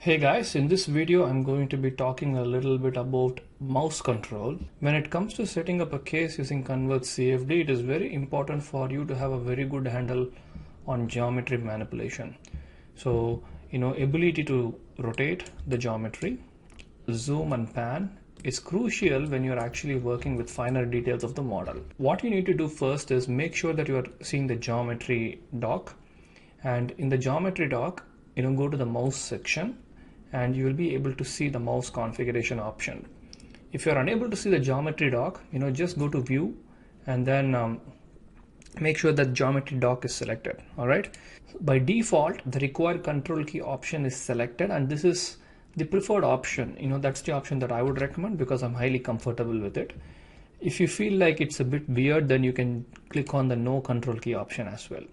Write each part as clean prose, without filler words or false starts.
Hey guys, in this video I'm going to be talking a little bit about mouse control. When it comes to setting up a case using CONVERGE CFD, it is very important for you to have a very good handle on geometry manipulation. So, ability to rotate the geometry, zoom and pan is crucial when you're actually working with finer details of the model. What you need to do first is make sure that you are seeing the geometry dock, and in the geometry dock, go to the mouse section and you will be able to see the mouse configuration option. If you're unable to see the geometry dock, just go to view and then make sure that geometry dock is selected. All right. By default, the required control key option is selected, and this is the preferred option. That's the option that I would recommend because I'm highly comfortable with it. If you feel like it's a bit weird, then you can click on the no control key option as well.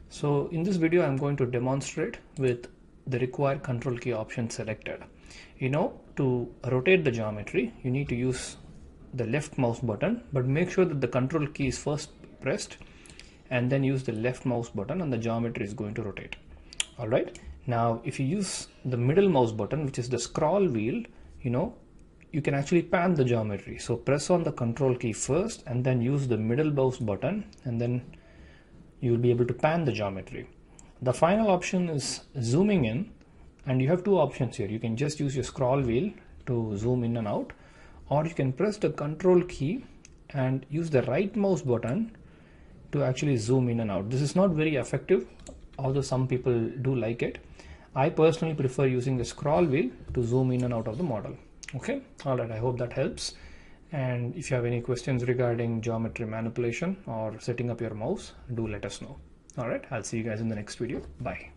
So in this video, I'm going to demonstrate with the required control key option selected. To rotate the geometry, you need to use the left mouse button, but make sure that the control key is first pressed and then use the left mouse button and the geometry is going to rotate. All right. Now, if you use the middle mouse button, which is the scroll wheel, you can actually pan the geometry. So press on the control key first and then use the middle mouse button, and then you will be able to pan the geometry. The final option is zooming in, and you have two options here. You can just use your scroll wheel to zoom in and out, or you can press the control key and use the right mouse button to actually zoom in and out. This is not very effective, although some people do like it. I personally prefer using the scroll wheel to zoom in and out of the model. Okay, all right, I hope that helps. And if you have any questions regarding geometry manipulation or setting up your mouse, do let us know. All right, I'll see you guys in the next video. Bye.